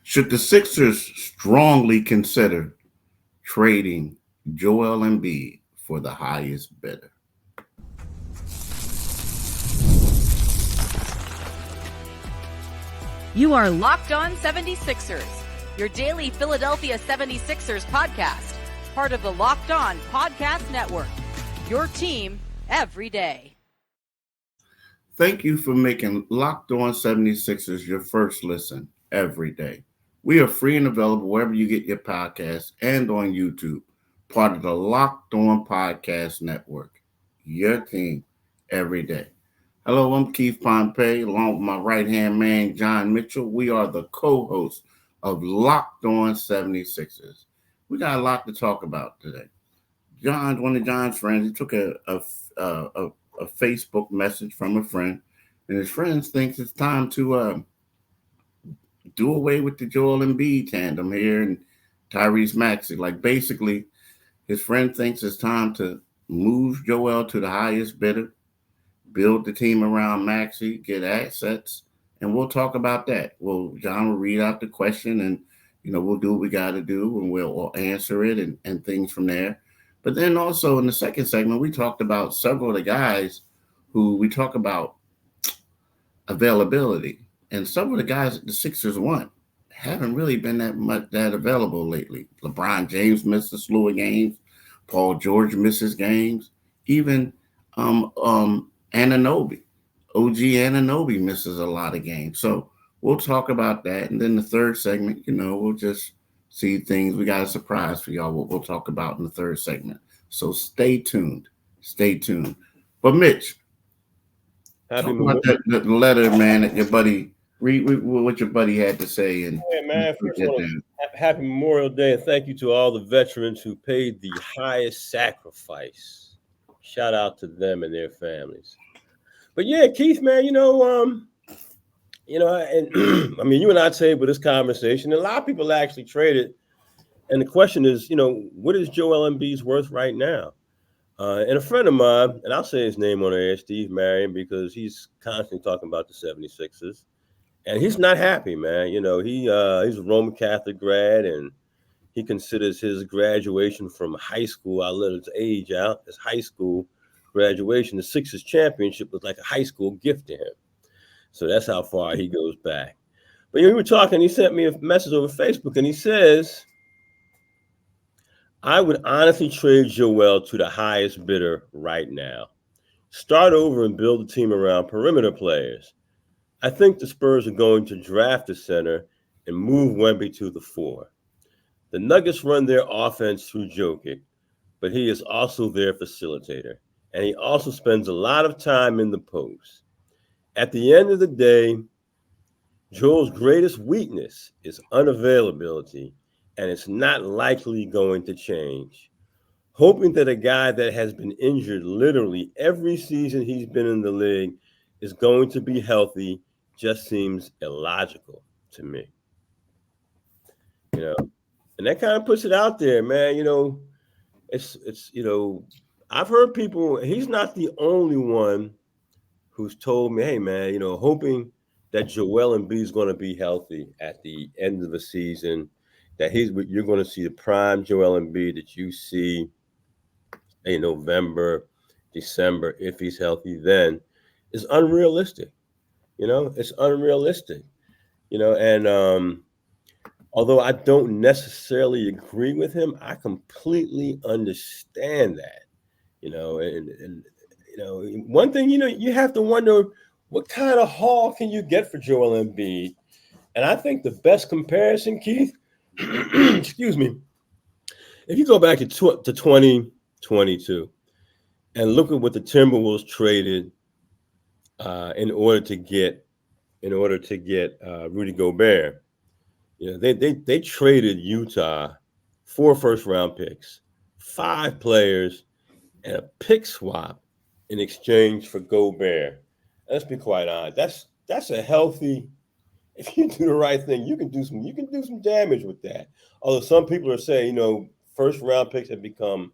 Should the Sixers strongly consider trading Joel Embiid for the highest bidder? You are Locked On 76ers, your daily Philadelphia 76ers podcast, part of the Locked On Podcast Network, your team every day. Thank you for making Locked On 76ers your first listen every day. We are free and available wherever you get your podcasts and on YouTube, part of the Locked On Podcast Network, your team every day. Hello, I'm Keith Pompey, along with my right-hand man, John Mitchell. We are the co-hosts of Locked On 76ers. We got a lot to talk about today. One of John's friends, he took a Facebook message from a friend, and his friend thinks it's time to do away with the Joel Embiid tandem here and Tyrese Maxey. Like, basically, his friend thinks it's time to move Joel to the highest bidder, build the team around Maxey, get assets, and we'll talk about that. John will read out the question, and we'll do what we got to do, and we'll answer it and things from there. But then also in the second segment, we talked about several of the guys who we talk about availability, and some of the guys that the Sixers want haven't really been that available lately. LeBron James missed a slew of games. Paul George misses games. Even Anunoby, OG Anunoby misses a lot of games. So we'll talk about that. And then the third segment, we'll just see things. We got a surprise for y'all, what we'll talk about in the third segment. So stay tuned. Stay tuned. But Mitch, talk about the letter, man, that your buddy, read what your buddy had to say. And hey, man, first of all, happy Memorial Day, and thank you to all the veterans who paid the highest sacrifice. Shout out to them and their families. But yeah, Keith, man, and I mean, you and I tabled this conversation. A lot of people actually traded, and the question is, what is Joel Embiid's worth right now? And a friend of mine, and I'll say his name on air, Steve Marion, because he's constantly talking about the 76ers, and he's not happy, man. He's a Roman Catholic grad, and he considers his graduation from high school, I let his age out, his high school graduation, the Sixers championship was like a high school gift to him. So that's how far he goes back. But we were talking, he sent me a message over Facebook, and he says, I would honestly trade Joel to the highest bidder right now. Start over and build a team around perimeter players. I think the Spurs are going to draft a center and move Wemby to the 4. The Nuggets run their offense through Jokic, but he is also their facilitator, and he also spends a lot of time in the post. At the end of the day, Joel's greatest weakness is unavailability, and it's not likely going to change. Hoping that a guy that has been injured literally every season he's been in the league is going to be healthy just seems illogical to me. And that kind of puts it out there, man. It's I've heard people, he's not the only one who's told me, hey, man, hoping that Joel Embiid is going to be healthy at the end of the season, that you're going to see the prime Joel Embiid that you see in November, December, if he's healthy then, is unrealistic. It's unrealistic, and although I don't necessarily agree with him, I completely understand that, and one thing, you have to wonder what kind of haul can you get for Joel Embiid? And I think the best comparison, Keith, excuse me, if you go back to 2022 and look at what the Timberwolves traded in order to get Rudy Gobert. They traded Utah 4 first-round picks, 5 players, and a pick swap in exchange for Gobert. Let's be quite honest. That's a healthy. If you do the right thing, you can do some damage with that. Although some people are saying, first-round picks have become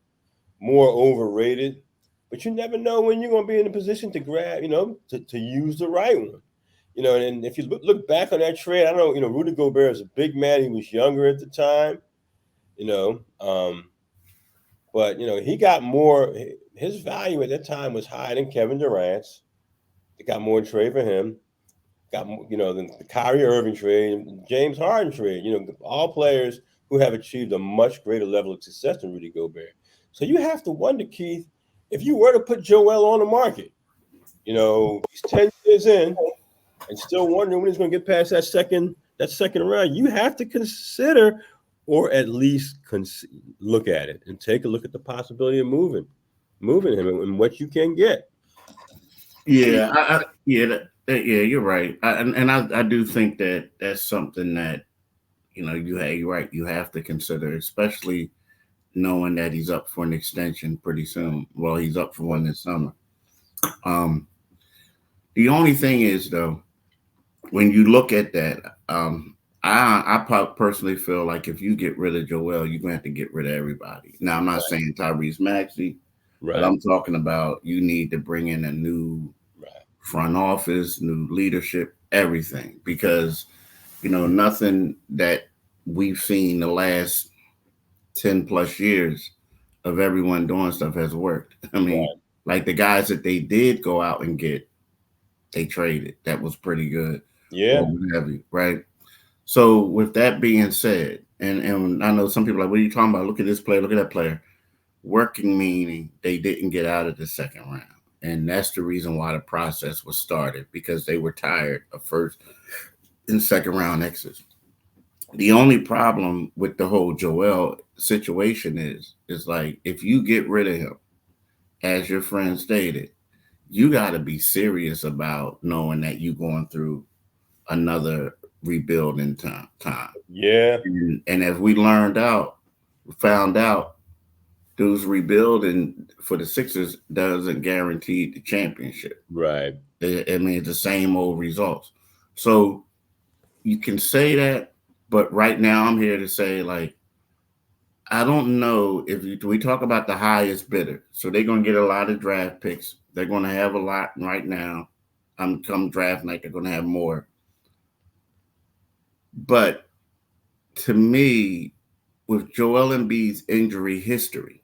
more overrated, but you never know when you're going to be in a position to grab, to use the right one. You know, and if you look back on that trade, I don't know, you know, Rudy Gobert is a big man. He was younger at the time, you know, but, you know, he got more. His value at that time was higher than Kevin Durant's. They got more in trade for him. Got more, you know, the Kyrie Irving trade, James Harden trade. You know, all players who have achieved a much greater level of success than Rudy Gobert. So you have to wonder, Keith, if you were to put Joel on the market, you know, he's 10 years in and still wondering when he's going to get past that second round. You have to consider, or at least look at it and take a look at the possibility of moving him and what you can get. Yeah, you're right. I do think that that's something that, you know, you're right. You have to consider, especially knowing that he's up for an extension pretty soon. Well, he's up for one this summer. The only thing is, though, when you look at that, I personally feel like if you get rid of Joel, you're gonna have to get rid of everybody. Now, I'm not saying Tyrese Maxey, but I'm talking about you need to bring in a new front office, new leadership, everything, because, you know, nothing that we've seen the last 10 plus years of everyone doing stuff has worked. I mean, like the guys that they did go out and get, they traded. That was pretty good. Yeah. Heavy, right? So with that being said, and I know some people are like, what are you talking about? Look at this player, look at that player. Working meaning they didn't get out of the second round. And that's the reason why the process was started, because they were tired of first and second round exits. The only problem with the whole Joel situation is like, if you get rid of him, as your friend stated, you got to be serious about knowing that you're going through another rebuilding time. Yeah. And as we found out, those rebuilding for the Sixers doesn't guarantee the championship. Right. I mean, it's the same old results. So you can say that, but right now I'm here to say, like, I don't know if we talk about the highest bidder. So they're going to get a lot of draft picks. They're going to have a lot right now. Come draft night, they're going to have more. But to me, with Joel Embiid's injury history,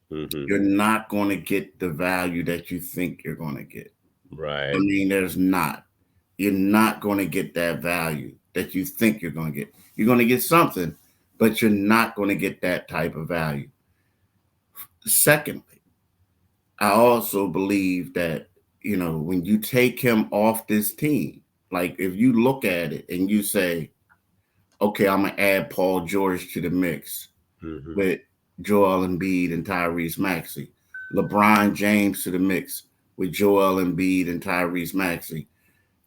you're not going to get the value that you think you're going to get. Right. I mean, you're not going to get that value that you think you're going to get. You're going to get something, but you're not going to get that type of value. Secondly, I also believe that, you know, when you take him off this team, like if you look at it and you say, okay, I'm going to add Paul George to the mix with Joel Embiid and Tyrese Maxey, LeBron James to the mix with Joel Embiid and Tyrese Maxey.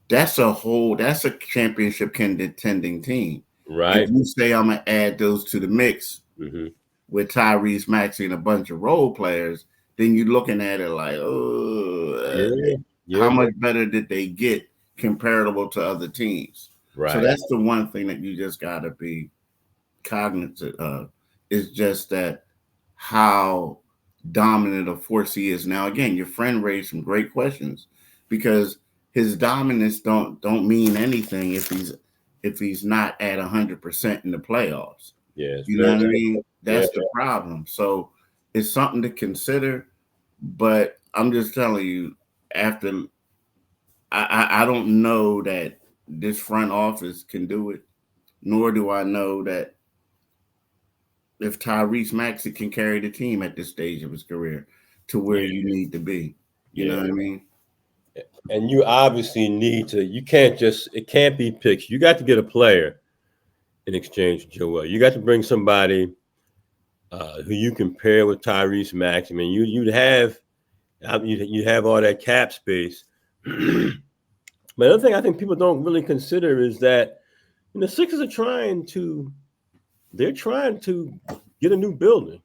That's a championship contending team. Right. If you say I'm going to add those to the mix with Tyrese Maxey and a bunch of role players, then you're looking at it like, how much better did they get comparable to other teams? Right. So that's the one thing that you just got to be cognizant of, is just that how dominant a force he is. Now, again, your friend raised some great questions, because his dominance don't mean anything if he's not at 100% in the playoffs. Yes, you know what I mean? That's the problem. So it's something to consider, but I'm just telling you, after I don't know that this front office can do it, nor do I know that if Tyrese Maxey can carry the team at this stage of his career to where you need to be. You know what I mean? And you obviously need to, it can't be picks. You got to get a player in exchange for Joel. You got to bring somebody who you can pair with Tyrese Maxey. I mean, you'd have all that cap space. But another thing I think people don't really consider is that, you know, Sixers are trying to get a new building,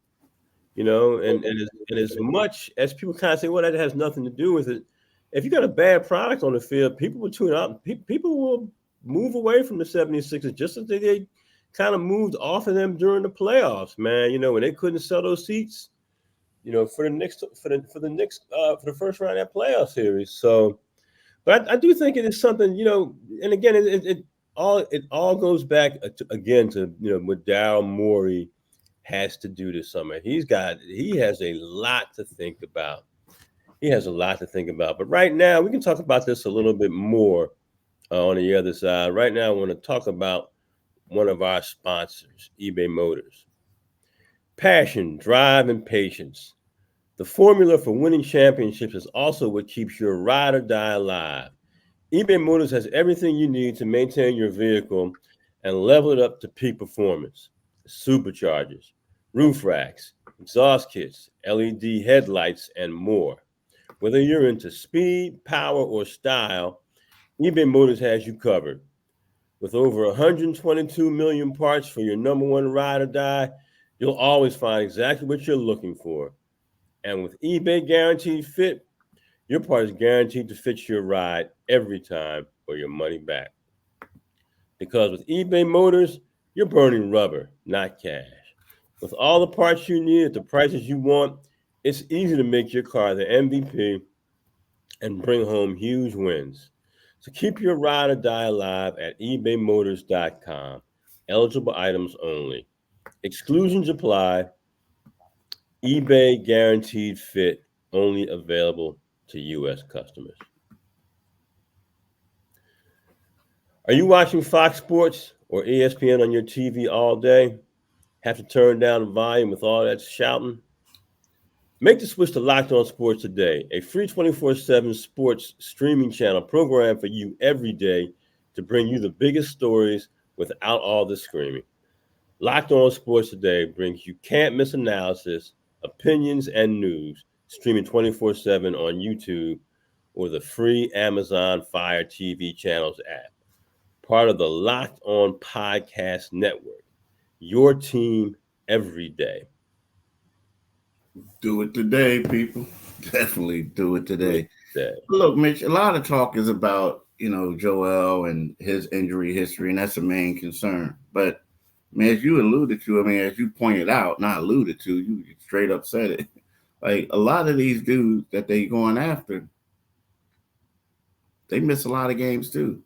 you know, and as much as people kind of say, well, that has nothing to do with it. If you got a bad product on the field, people will tune out. People will move away from the 76ers, just as they kind of moved off of them during the playoffs, man. You know, when they couldn't sell those seats, you know, for the first round of that playoff series. So, But I do think it is something, and again, it all goes back again to what Daryl Morey has to do this summer. He has a lot to think about. He has a lot to think about. But right now, we can talk about this a little bit more on the other side. Right now, I want to talk about one of our sponsors, eBay Motors. Passion, drive, and patience. The formula for winning championships is also what keeps your ride or die alive. eBay Motors has everything you need to maintain your vehicle and level it up to peak performance. Superchargers, roof racks, exhaust kits, LED headlights, and more. Whether you're into speed, power, or style, eBay Motors has you covered. With over 122 million parts for your number one ride or die, you'll always find exactly what you're looking for. And with eBay Guaranteed Fit, your part is guaranteed to fit your ride every time or your money back. Because with eBay Motors, you're burning rubber, not cash. With all the parts you need at the prices you want, it's easy to make your car the MVP and bring home huge wins. So keep your ride or die alive at ebaymotors.com. Eligible items only. Exclusions apply. eBay Guaranteed Fit only available to U.S. customers. Are you watching Fox Sports or ESPN on your TV all day? Have to turn down the volume with all that shouting? Make the switch to Locked On Sports today, a free 24/7 sports streaming channel programmed for you every day to bring you the biggest stories without all the screaming. Locked On Sports today brings you can't-miss analysis, opinions, and news, streaming 24/7 on YouTube or the free Amazon Fire TV channels app. Part of the Locked On Podcast Network. Your team every day. Do it today, people. Definitely do it today. Today. Look, Mitch, a lot of talk is about, Joel and his injury history, and that's a main concern. But, as you alluded to, as you pointed out, not alluded to, you straight up said it. Like, a lot of these dudes that they going after, they miss a lot of games too.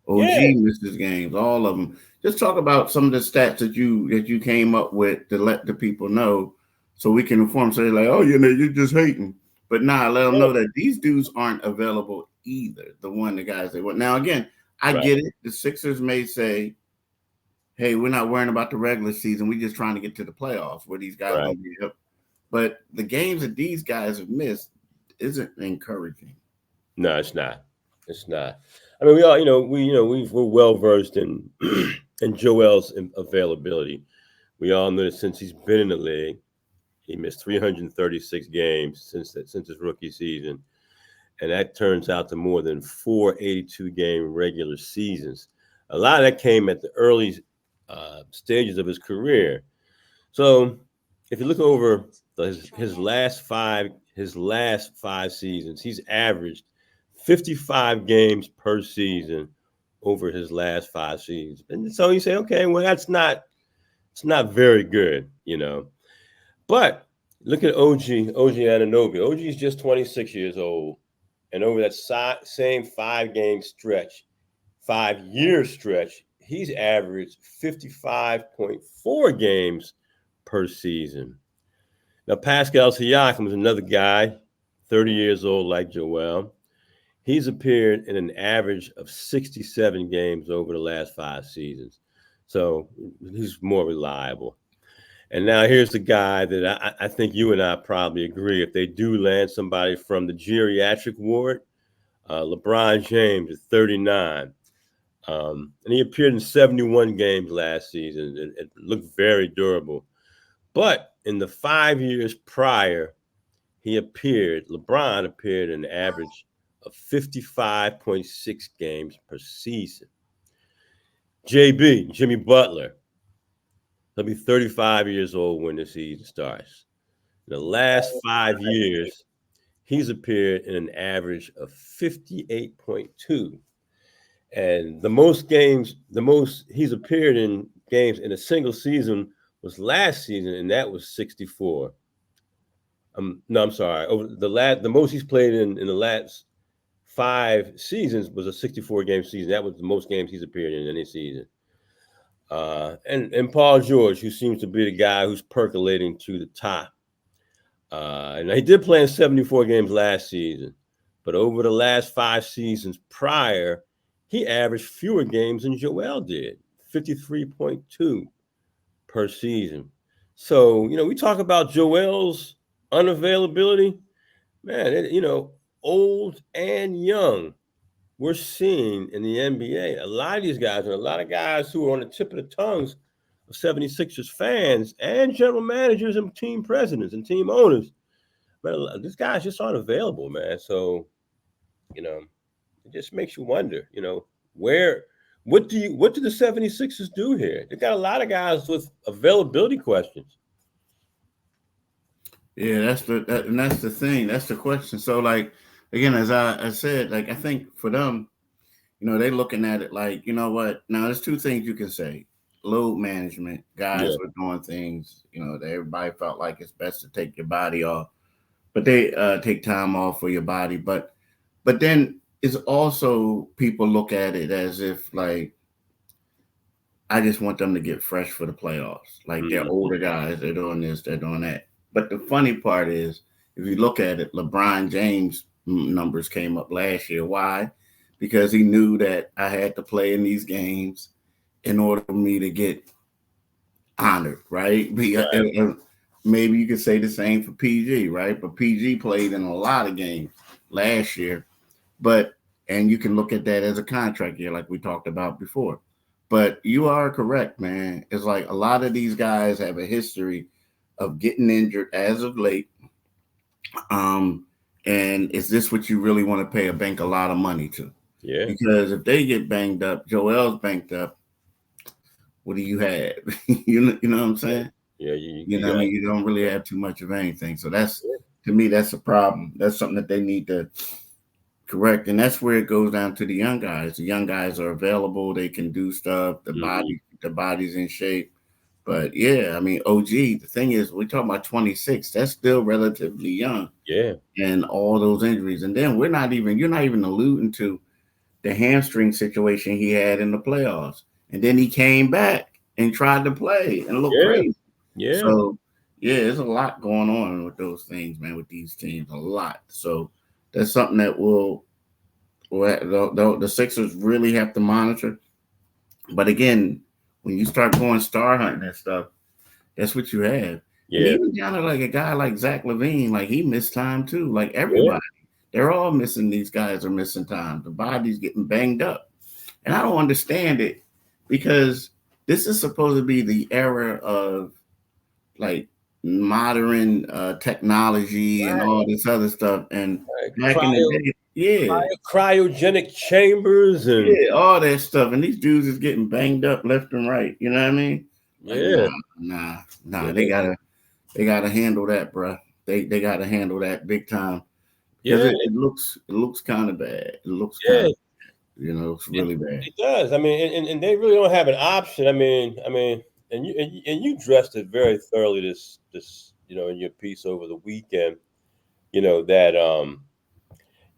OG misses games, all of them. Just talk about some of the stats that you came up with to let the people know, so we can inform. Say like, oh, you're just hating, but let them know that these dudes aren't available either. The guys they want. Now again, I get it. The Sixers may say, hey, we're not worrying about the regular season. We're just trying to get to the playoffs where these guys will be up. But the games that these guys have missed isn't encouraging. No, it's not. It's not. We all, we're well versed in Joel's availability. We all know that since he's been in the league, he missed 336 games since his rookie season, and that turns out to more than 482 game regular seasons. A lot of that came at the early stages of his career. So, if you look over his last five seasons, he's averaged 55 games per season over his last 5 seasons. And so you say, okay, well, it's not very good, But look at OG Anunoby. OG is just 26 years old. And over that same 5-year stretch, he's averaged 55.4 games per season. Now, Pascal Siakam is another guy, 30 years old like Joel. He's appeared in an average of 67 games over the last 5 seasons. So he's more reliable. And now here's the guy that I think you and I probably agree, if they do land somebody from the geriatric ward, LeBron James is 39. And he appeared in 71 games last season. It looked very durable. But in the 5 years prior, LeBron appeared in an average of 55.6 games per season. Jimmy Butler, he'll be 35 years old when the season starts. In the last 5 years, he's appeared in an average of 58.2. And the most he's appeared in games in a single season was last season, and that was 64. No, I'm sorry. Over the most he's played in the last 5 seasons was a 64-game season. That was the most games he's appeared in any season. And Paul George, who seems to be the guy who's percolating to the top. And he did play in 74 games last season, but over the last 5 seasons prior, he averaged fewer games than Joel did, 53.2 per season. So, we talk about Joel's unavailability. Man, old and young, we're seeing in the NBA, a lot of these guys, and a lot of guys who are on the tip of the tongues of 76ers fans and general managers and team presidents and team owners. Man, this guy's just unavailable, man. So, it just makes you wonder, what do the 76ers do here? They got a lot of guys with availability questions. Yeah, that's the thing. That's the question. So, like, again, as I said, like, I think for them, they looking at it like, you know what? Now, there's 2 things you can say: load management. Guys were doing things, that everybody felt like it's best to take your body off, but they take time off for your body. But then it's also, people look at it as if, like, I just want them to get fresh for the playoffs. Like, they're older guys, they're doing this, they're doing that. But the funny part is, if you look at it, LeBron James numbers came up last year. Why? Because he knew that I had to play in these games in order for me to get honored, right? Maybe you could say the same for PG, right? But PG played in a lot of games last year. And you can look at that as a contract year, like we talked about before. But you are correct, man. It's like a lot of these guys have a history of getting injured as of late. And is this what you really want to pay a bank a lot of money to? Yeah. Because if they get banged up, Joel's banged up, what do you have? you know what I'm saying? Yeah. You don't really have too much of anything. So to me, that's a problem. That's something that they need to correct. And that's where it goes down to the young guys. The young guys are available. They can do stuff. The body's in shape. But yeah, I mean, OG, the thing is, we're talking about 26. That's still relatively young. Yeah. And all those injuries. And then you're not even alluding to the hamstring situation he had in the playoffs. And then he came back and tried to play and look crazy. Yeah. So, yeah, there's a lot going on with those things, man, with these teams, a lot. So that's something that the Sixers really have to monitor. But again, when you start going star hunting and stuff, that's what you have. Yeah. And even kind of like a guy like Zach LaVine, like, he missed time too. Like, everybody, they're all missing. These guys are missing time. The body's getting banged up. And I don't understand it, because this is supposed to be the era of, like, modern technology and all this other stuff. And back in the day, cryogenic chambers and all that stuff. And these dudes is getting banged up left and right. You know what I mean? Like, nah. They gotta handle that, bro. They gotta handle that big time. Because it looks kind of bad. It looks kind of, it's really bad. It does. I mean, and they really don't have an option. I mean, and you addressed it very thoroughly this in your piece over the weekend. That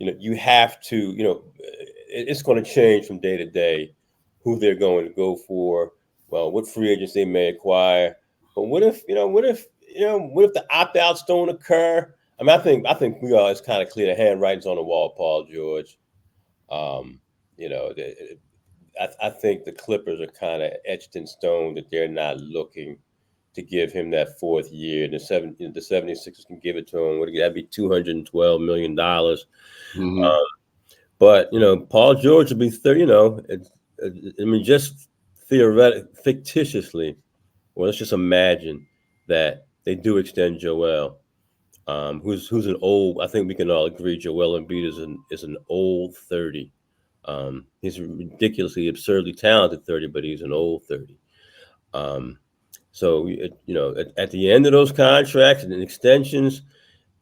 you have to, it's going to change from day to day who they're going to go for. Well, what free agents they may acquire, but what if the opt-outs don't occur? I mean, I think we are. It's kind of clear. The handwriting's on the wall, Paul George. I think the Clippers are kind of etched in stone that they're not looking to give him that 4th year. The 76ers can give it to him. That'd be $212 million. Mm-hmm. But Paul George will be 30. Just fictitiously, well, let's just imagine that they do extend Joel, who's an old. I think we can all agree Joel Embiid is an old 30. He's ridiculously, absurdly talented 30, but he's an old 30. So at the end of those contracts and extensions,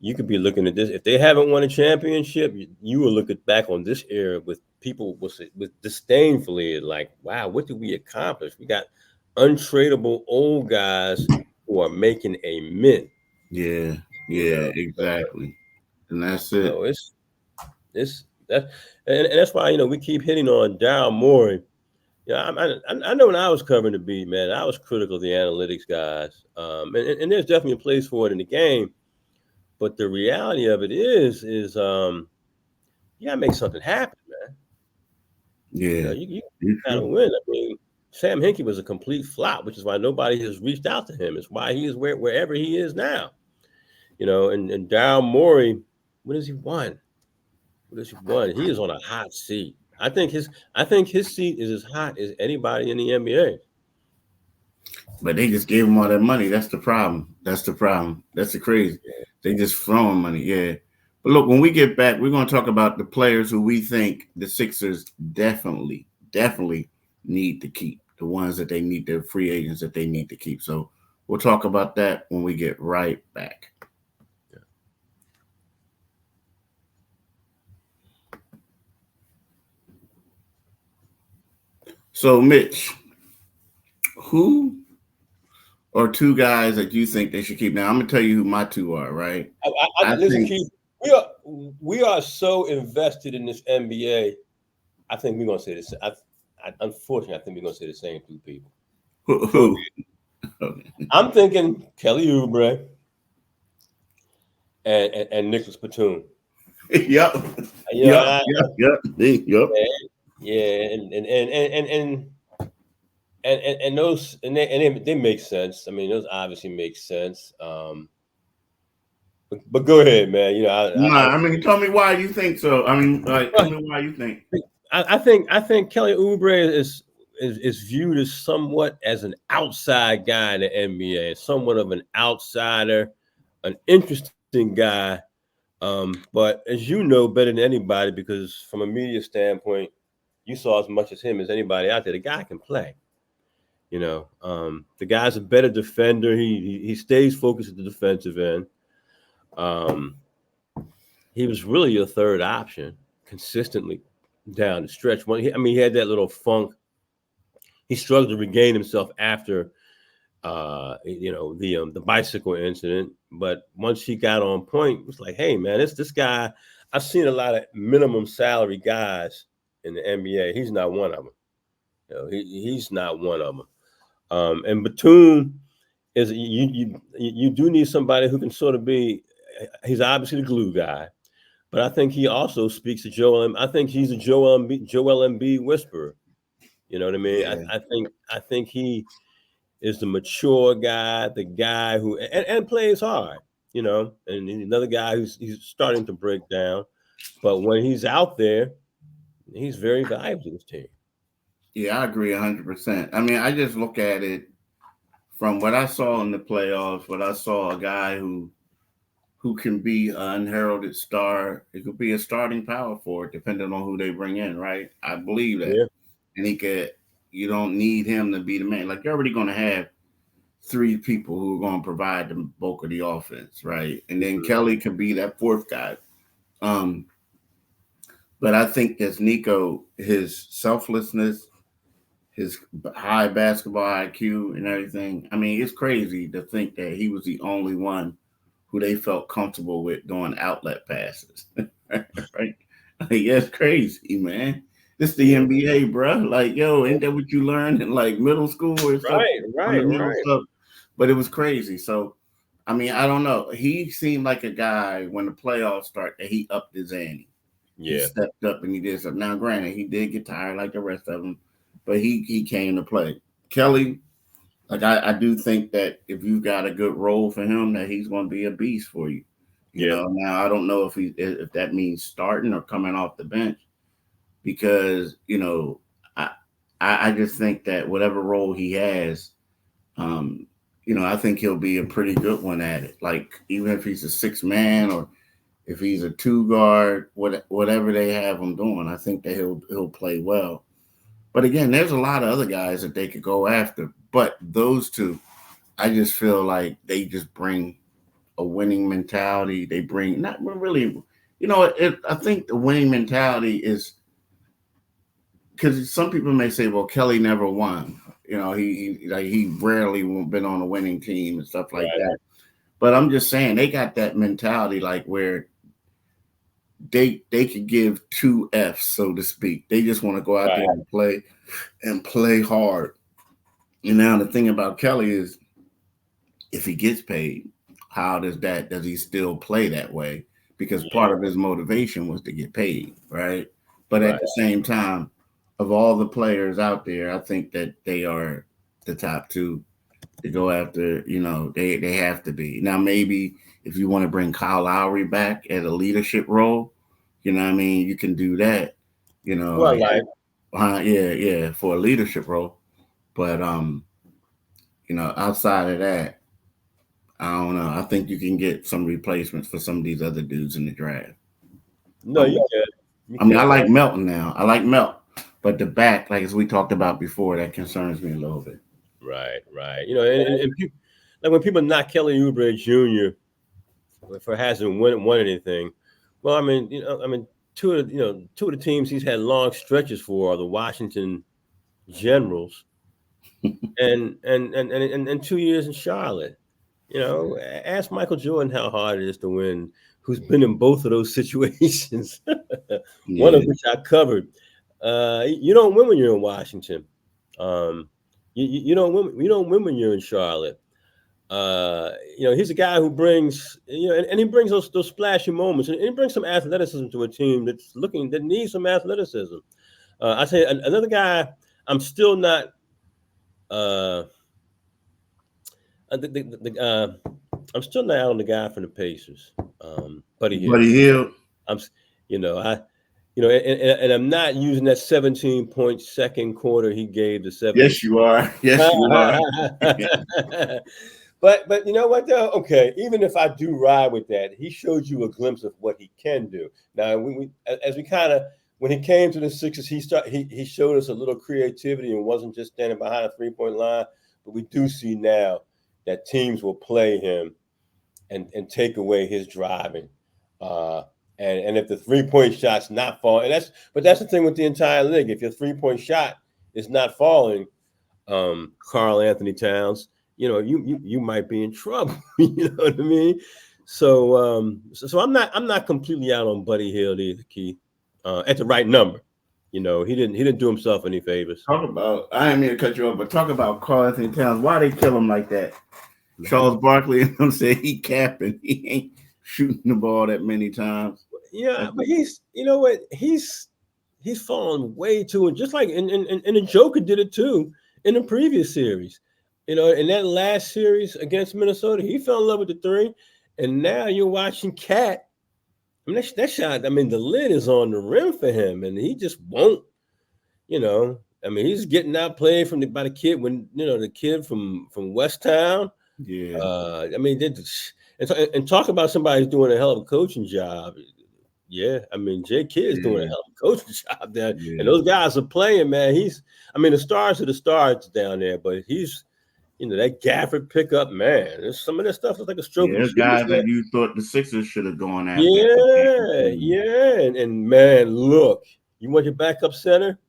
you could be looking at this. If they haven't won a championship, you will look back on this era with people with disdainfully, like, wow, what did we accomplish? We got untradeable old guys who are making a mint. Yeah, exactly. And that's it. And that's why we keep hitting on Daryl Morey. I know when I was covering the beat, man, I was critical of the analytics guys, and there's definitely a place for it in the game. But the reality of it is you gotta make something happen, man. Yeah, You gotta win. I mean, Sam Hinkie was a complete flop, which is why nobody has reached out to him. It's why he is wherever he is now. And Daryl Morey, what has he won? He is on a hot seat. I think his seat is as hot as anybody in the NBA. but they just gave him all that money. That's the problem. That's the crazy. They just throwing money. Yeah. But look, when we get back, we're going to talk about the players who we think the Sixers definitely need to keep. The ones that they need, the free agents that they need to keep. So we'll talk about that when we get right back. So, Mitch, who are two guys that you think they should keep? Now, I'm going to tell you who my two are, right? Listen, Keith, we are so invested in this NBA. I think we're going to say this. Unfortunately, I think we're going to say the same two people. Who? I'm thinking Kelly Oubre and Nicholas Batum. Yep. Yep. And those they make sense. I mean, those obviously make sense. But go ahead, man. I mean, tell me why you think so. I mean, tell me why you think. I think Kelly Oubre is viewed as somewhat as an outside guy in the NBA, somewhat of an outsider, an interesting guy. But as you know better than anybody, because from a media standpoint, you saw as much as him as anybody out there. The guy can play. The guy's a better defender. He stays focused at the defensive end. He was really your third option consistently down the stretch. He had that little funk. He struggled to regain himself after, the bicycle incident. But once he got on point, it was like, hey, man, this guy. I've seen a lot of minimum salary guys in the NBA. He's not one of them. He's not one of them. And Batum is you do need somebody who can sort of be. He's obviously the glue guy, but I think he also speaks to Joel. I think he's a Joel Embiid whisperer. You know what I mean? Yeah. I think he is the mature guy, the guy who and plays hard. And another guy he's starting to break down, but when he's out there, he's very valuable to this team. Yeah, I agree 100%. I mean, I just look at it from what I saw in the playoffs. What I saw, a guy who can be an unheralded star. It could be a starting power forward, depending on who they bring in, right? I believe that. Yeah. And you don't need him to be the man. Like, you're already going to have three people who are going to provide the bulk of the offense, right? And then Kelly could be that fourth guy. But I think as Nico, his selflessness, his high basketball IQ and everything, I mean, it's crazy to think that he was the only one who they felt comfortable with doing outlet passes, right? Like, yeah, it's crazy, man. This is the NBA, bro. Like, yo, ain't that what you learned in like middle school or stuff? Right. Stuff? But it was crazy. So, I mean, I don't know. He seemed like a guy when the playoffs start that he upped his ante. Yeah, he stepped up and he did something. Now, granted, he did get tired like the rest of them, but he came to play. Kelly, like I do think that if you got a good role for him, that he's going to be a beast for you. You know. Now I don't know if that means starting or coming off the bench, because I just think that whatever role he has, I think he'll be a pretty good one at it. Like, even if he's a 6-man or if he's a 2-guard, whatever they have him doing, I think that he'll play well. But again, there's a lot of other guys that they could go after. But those two, I just feel like they just bring a winning mentality. They bring not really, I think the winning mentality is, because some people may say, well, Kelly never won. He rarely been on a winning team and stuff like that. But I'm just saying they got that mentality, like, where they could give two Fs, so to speak. They just want to go out there and play hard. And now the thing about Kelly is, if he gets paid, how does he still play that way? Because part of his motivation was to get paid, right? But at the same time, of all the players out there, I think that they are the top two to go after. They have to be. Now, maybe if you want to bring Kyle Lowry back at a leadership role, you know what I mean, you can do that. For a leadership role. But outside of that, I don't know. I think you can get some replacements for some of these other dudes in the draft. No, you can. I mean, I like Melton now. I like Melt, but the back, like as we talked about before, that concerns me a little bit. Right. And people, like when people knock Kelly Oubre Jr. for hasn't won anything. Well, I mean, two of the teams he's had long stretches for are the Washington Generals, and 2 years in Charlotte. Ask Michael Jordan how hard it is to win, who's been in both of those situations, one of which I covered. You don't win when you're in Washington. You don't win when you're in Charlotte. He's a guy who brings, and he brings those splashy moments, and he brings some athleticism to a team that needs some athleticism. I say another guy. I'm still not. I'm still not out on the guy from the Pacers, Buddy Hield. Buddy Hield. And I'm not using that 17-point second quarter he gave the 7. Yes, you are. Yes, you are. But you know what though? Okay, even if I do ride with that, he showed you a glimpse of what he can do. Now, when he came to the Sixers, he showed us a little creativity and wasn't just standing behind a 3-point line. But we do see now that teams will play him and take away his driving. And if the 3-point shot's not falling, that's the thing with the entire league. If your 3-point shot is not falling, Karl Anthony Towns, you might be in trouble. You know what I mean? So I'm not completely out on Buddy Hield either, Keith. At the right number. He didn't do himself any favors. I didn't mean to cut you off, but talk about Karl Anthony Towns. Why they kill him like that? Charles Barkley and them said he capping. He ain't shooting the ball that many times. Yeah, but he's fallen way too, and just like and the Joker did it too in the previous series. In that last series against Minnesota, he fell in love with the 3, and now you're watching Cat. I mean, that shot, the lid is on the rim for him, and he just won't, he's getting outplayed by the kid the kid from West Town. Yeah. And talk about somebody who's doing a hell of a coaching job. Yeah, Jay Kidd's doing a hell of a coaching job there. Yeah. And those guys are playing, man. The stars are the stars down there, but he's, that Gafford pickup, man. Some of that stuff looks like a stroke. There's guys that you thought the Sixers should have gone after. Yeah. And man, look, you want your backup center?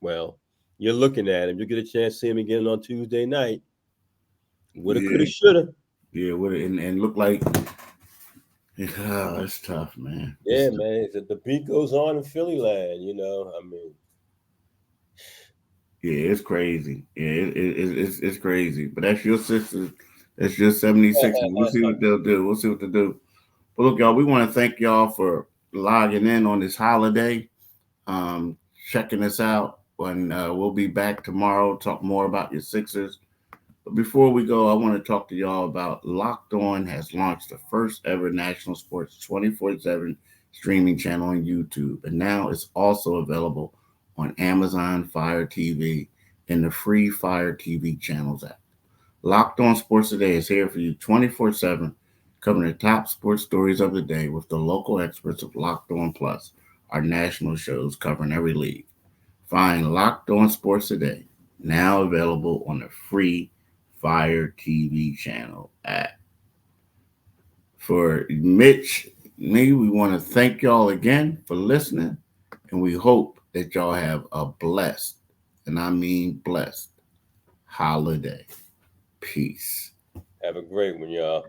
Well, you're looking at him. You get a chance to see him again on Tuesday night. Woulda, coulda, shoulda. Yeah, woulda, and look like it's tough, man. Yeah, man. The beat goes on in Philly land, Yeah, it's crazy. Yeah, it's crazy. But that's your Sixers. That's your 76ers. We'll see what they'll do. We'll see what they do. But look, y'all, we want to thank y'all for logging in on this holiday, checking us out. And we'll be back tomorrow, talk more about your Sixers. But before we go, I want to talk to y'all about Locked On has launched the first ever national sports 24/7 streaming channel on YouTube. And now it's also available on Amazon Fire TV and the free Fire TV channels app. Locked On Sports Today is here for you 24/7, covering the top sports stories of the day with the local experts of Locked On Plus, our national shows covering every league. Find Locked On Sports Today, now available on the free Fire TV channel app. For me, we want to thank y'all again for listening, and we hope that y'all have a blessed, and I mean blessed, holiday. Peace. Have a great one, y'all.